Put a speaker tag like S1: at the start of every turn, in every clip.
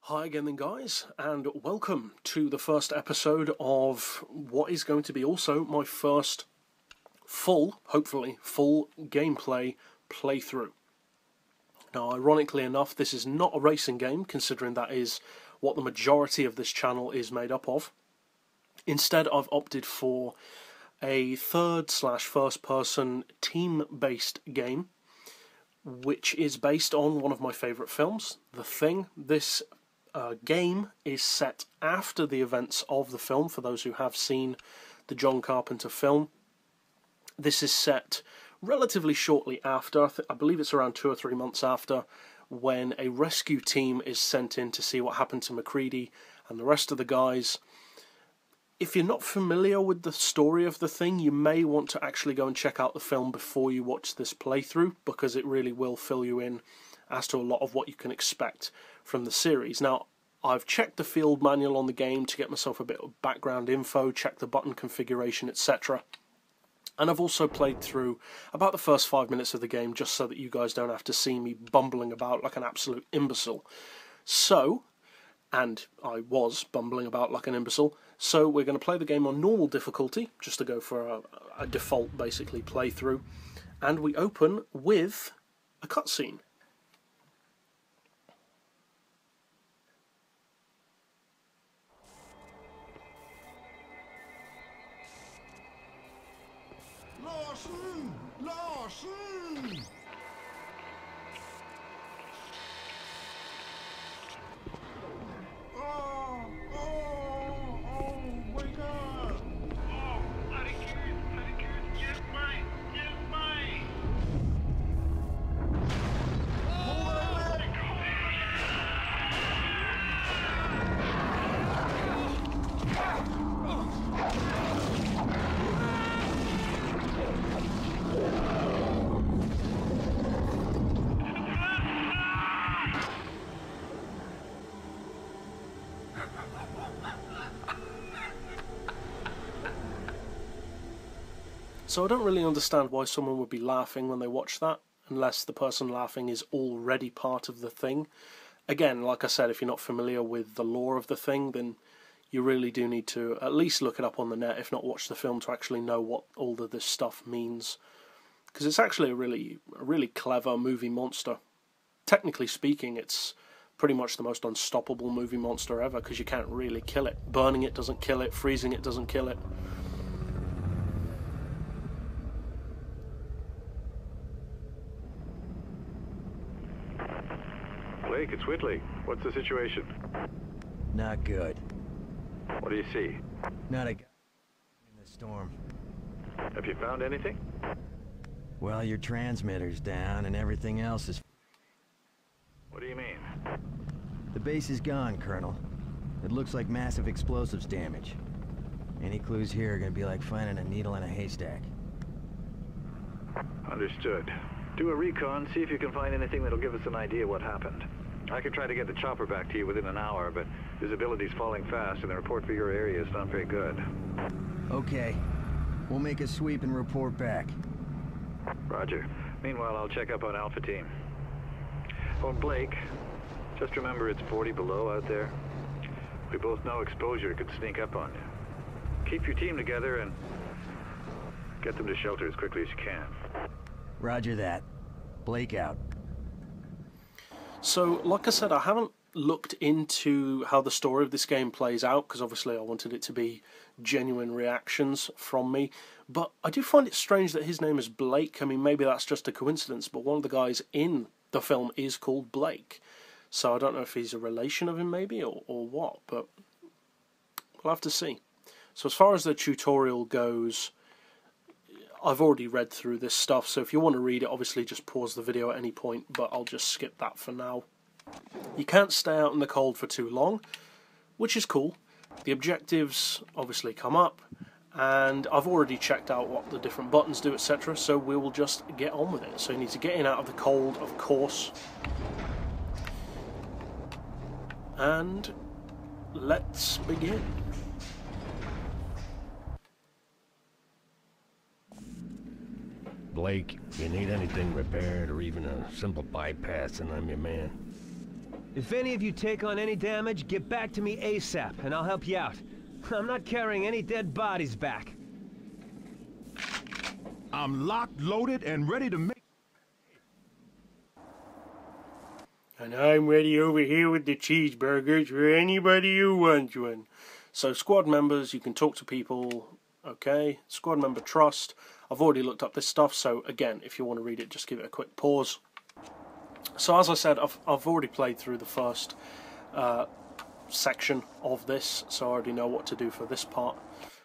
S1: Hi again then guys, and welcome to the first episode of what is going to be also my first hopefully full gameplay playthrough. Now ironically enough, this is not a racing game, considering that is what the majority of this channel is made up of. Instead I've opted for a third/first person team-based game, which is based on one of my favourite films, The Thing. This game is set after the events of the film, for those who have seen the John Carpenter film. This is set relatively shortly after, I believe it's around 2 or 3 months after, when a rescue team is sent in to see what happened to MacReady and the rest of the guys. If you're not familiar with the story of The Thing, you may want to actually go and check out the film before you watch this playthrough, because it really will fill you in as to a lot of what you can expect from the series. Now, I've checked the field manual on the game to get myself a bit of background info, checked the button configuration, etc. And I've also played through about the first 5 minutes of the game, just so that you guys don't have to see me bumbling about like an absolute imbecile. So, and I was bumbling about like an imbecile, so we're going to play the game on normal difficulty, just to go for a default, basically, playthrough. And we open with a cutscene. So I don't really understand why someone would be laughing when they watch that, unless the person laughing is already part of The Thing. Again, like I said, if you're not familiar with the lore of The Thing, then you really do need to at least look it up on the net, if not watch the film, to actually know what all of this stuff means. Because it's actually a really clever movie monster. Technically speaking, it's pretty much the most unstoppable movie monster ever, because you can't really kill it. Burning it doesn't kill it, freezing it doesn't kill it.
S2: Blake, it's Whitley. What's the situation?
S3: Not good.
S2: What do you see?
S3: Not a guy in the storm.
S2: Have you found anything?
S3: Well, your transmitter's down and everything else is...
S2: What do you mean?
S3: The base is gone, Colonel. It looks like massive explosives damage. Any clues here are gonna be like finding a needle in a haystack.
S2: Understood. Do a recon, see if you can find anything that'll give us an idea what happened. I can try to get the chopper back to you within an hour, but visibility's falling fast and the report for your area is not very good.
S3: Okay. We'll make a sweep and report back.
S2: Roger. Meanwhile, I'll check up on Alpha Team. Oh, Blake, just remember it's 40 below out there. We both know exposure could sneak up on you. Keep your team together and get them to shelter as quickly as you can.
S3: Roger that. Blake out.
S1: So, like I said, I haven't looked into how the story of this game plays out, because obviously I wanted it to be genuine reactions from me. But I do find it strange that his name is Blake. I mean, maybe that's just a coincidence, but one of the guys in the film is called Blake. So I don't know if he's a relation of him, maybe, or what, but we'll have to see. So as far as the tutorial goes, I've already read through this stuff, so if you want to read it, obviously just pause the video at any point, but I'll just skip that for now. You can't stay out in the cold for too long, which is cool. The objectives obviously come up, and I've already checked out what the different buttons do, etc., so we will just get on with it. So you need to get in out of the cold, of course. And let's begin.
S4: Blake, you need anything repaired or even a simple bypass, and I'm your man. If any of you take on any damage, get back to me ASAP, and I'll help you out. I'm not carrying any dead bodies back.
S5: I'm locked, loaded, and ready to make...
S1: And I'm ready over here with the cheeseburgers for anybody who wants one. So squad members, you can talk to people. Okay, squad member trust. I've already looked up this stuff, so again, if you want to read it, just give it a quick pause. So as I said, I've already played through the first section of this, so I already know what to do for this part.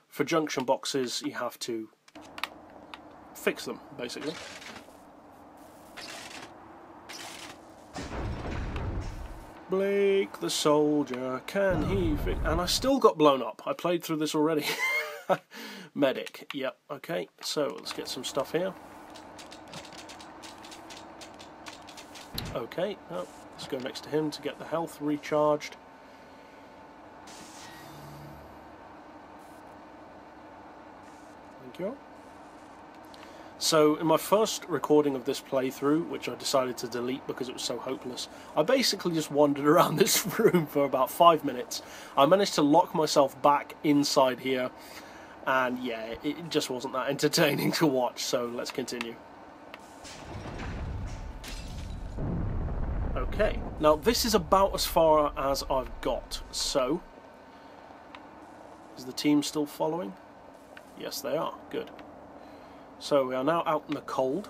S1: For junction boxes, you have to fix them, basically. Blake the soldier, can he fix... And I still got blown up. I played through this already. Medic, yep, okay. So let's get some stuff here. Okay, oh, let's go next to him to get the health recharged. Thank you. So, in my first recording of this playthrough, which I decided to delete because it was so hopeless, I basically just wandered around this room for about 5 minutes. I managed to lock myself back inside here, and yeah, it just wasn't that entertaining to watch, so let's continue. Okay, now this is about as far as I've got, so... Is the team still following? Yes, they are. Good. So we are now out in the cold.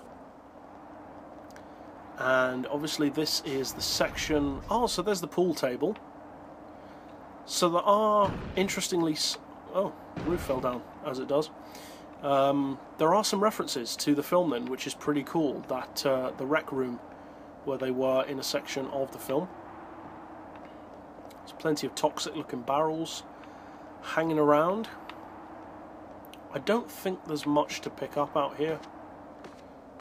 S1: And obviously this is the section... Oh, so there's the pool table. So there are, interestingly... Oh, the roof fell down, as it does. There are some references to the film then, which is pretty cool. That the rec room where they were in a section of the film. There's plenty of toxic looking barrels hanging around. I don't think there's much to pick up out here,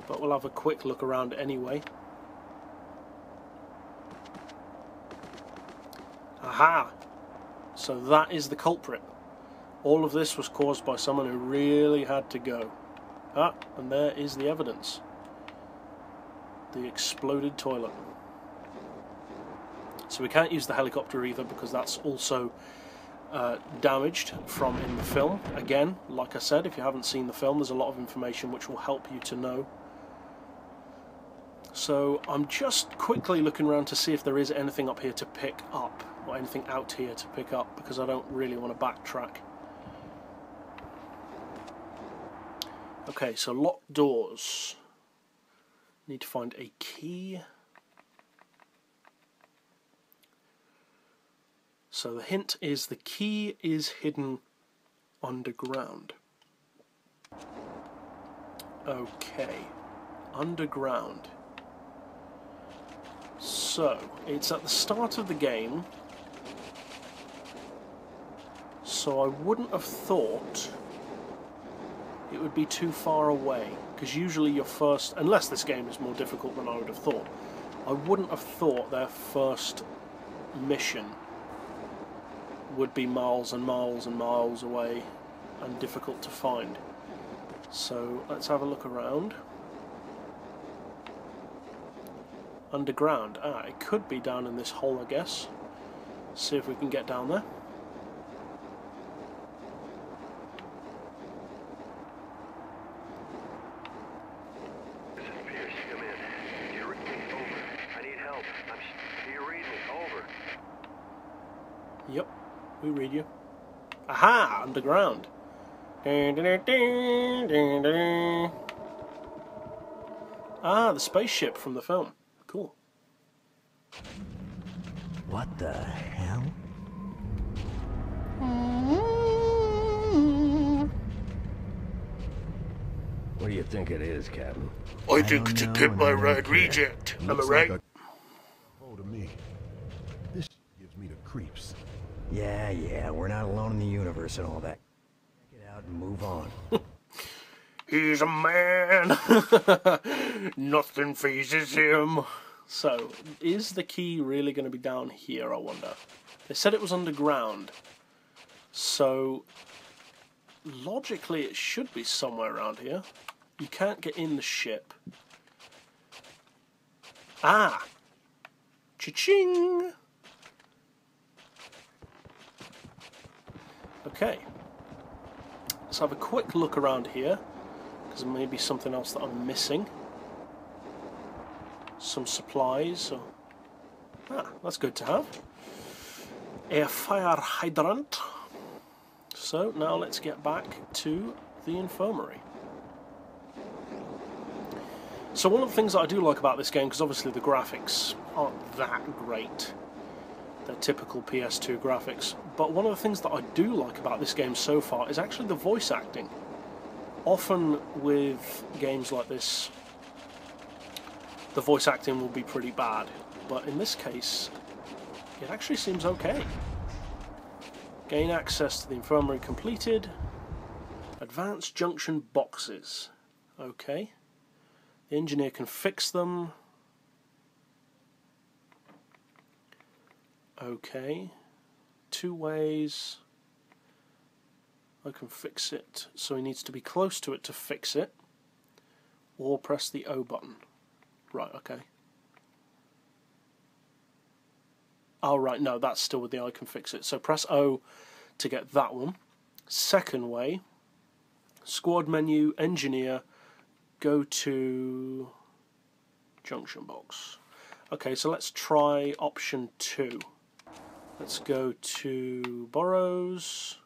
S1: but we'll have a quick look around anyway. Aha! So that is the culprit. All of this was caused by someone who really had to go. Ah, and there is the evidence. The exploded toilet. So we can't use the helicopter either because that's also damaged from in the film. Again, like I said, if you haven't seen the film, there's a lot of information which will help you to know. So I'm just quickly looking around to see if there is anything up here to pick up, or anything out here to pick up, because I don't really want to backtrack. Okay, so locked doors. Need to find a key. So the hint is the key is hidden underground. Okay, underground. So, it's at the start of the game. So I wouldn't have thought it would be too far away, because usually your first, unless this game is more difficult than I would have thought, I wouldn't have thought their first mission would be miles and miles and miles away and difficult to find. So let's have a look around. Underground, it could be down in this hole, I guess. See if we can get down there. Yep, we read you. Aha! Underground. Ah, the spaceship from the film. Cool.
S3: What the hell?
S4: What do you think it is, Captain?
S1: I think it's a Pimp My Ride reject. Am I right?
S5: Hold of me. This gives me the creeps.
S3: Yeah, we're not alone in the universe and all that. Check it out and move on.
S1: He's a man. Nothing phases him. So, is the key really going to be down here, I wonder? They said it was underground. So, logically it should be somewhere around here. You can't get in the ship. Ah! Cha-ching! Okay. Let's have a quick look around here, because there may be something else that I'm missing. Some supplies. Or... Ah, that's good to have. A fire hydrant. So now let's get back to the infirmary. So one of the things that I do like about this game, because obviously the graphics aren't that great, they're typical PS2 graphics, but one of the things that I do like about this game so far is actually the voice acting. Often with games like this, the voice acting will be pretty bad, but in this case, it actually seems okay. Gain access to the infirmary completed. Advanced junction boxes. Okay. The engineer can fix them. Okay. 2 ways. I can fix it. So he needs to be close to it to fix it. Or press the O button. Right, okay. Oh, right, no, that's still with the I can fix it. So press O to get that one. Second way, squad menu, engineer, go to junction box. Okay, so let's try option 2. Let's go to borrows,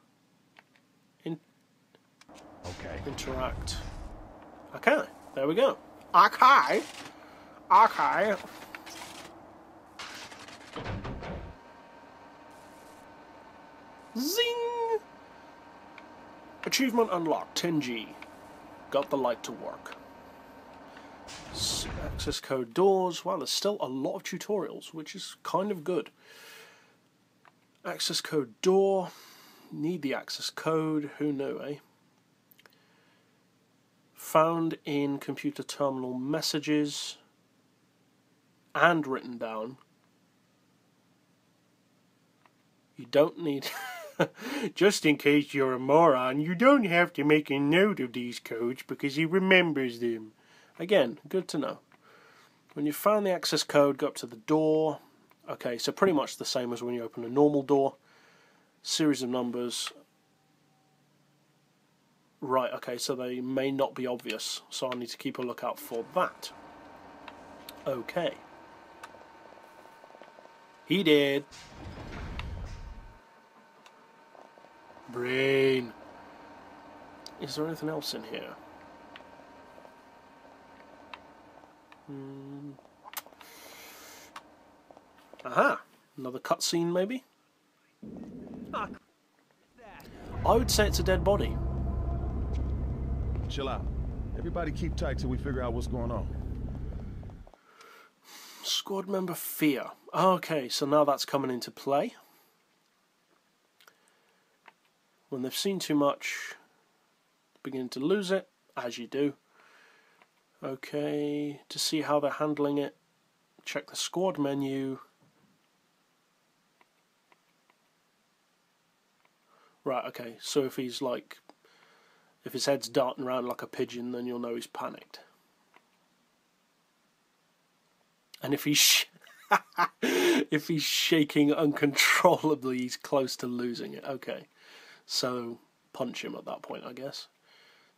S1: interact. Okay, there we go. Okay. Okay. Zing! Achievement unlocked, 10G. Got the light to work. Access code doors. Wow, there's still a lot of tutorials, which is kind of good. Access code door. Need the access code. Who knew, eh? Found in computer terminal messages. And written down. You don't need... Just in case you're a moron, you don't have to make a note of these codes because he remembers them. Again, good to know. When you found the access code, go up to the door. Okay, so pretty much the same as when you open a normal door. Series of numbers. Right, okay, so they may not be obvious, so I need to keep a lookout for that. Okay. He did. Brain. Is there anything else in here? Aha! Another cutscene, maybe? I would say it's a dead body.
S5: Chill out. Everybody keep tight till we figure out what's going on.
S1: Squad member fear. Okay, so now that's coming into play. When they've seen too much, begin to lose it, as you do. Okay, to see how they're handling it, check the squad menu. Right, okay, so if he's like, if his head's darting around like a pigeon, then you'll know he's panicked. And if he's if he's shaking uncontrollably, he's close to losing it. Okay, so punch him at that point, I guess.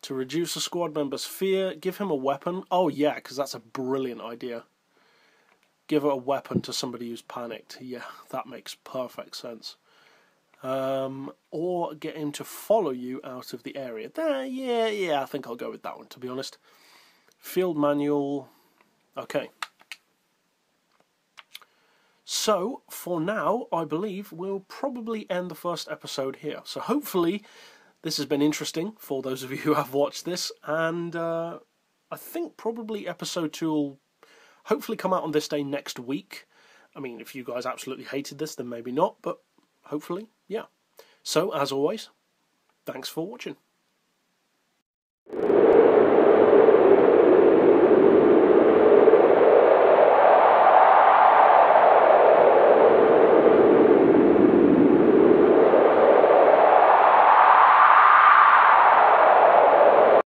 S1: To reduce a squad member's fear, give him a weapon. Oh yeah, because that's a brilliant idea. Give a weapon to somebody who's panicked. Yeah, that makes perfect sense. Or get him to follow you out of the area. Yeah, I think I'll go with that one, to be honest. Field manual. Okay. So, for now, I believe we'll probably end the first episode here. So hopefully this has been interesting for those of you who have watched this. And I think probably episode 2 will hopefully come out on this day next week. I mean, if you guys absolutely hated this, then maybe not. But hopefully, yeah. So, as always, thanks for watching.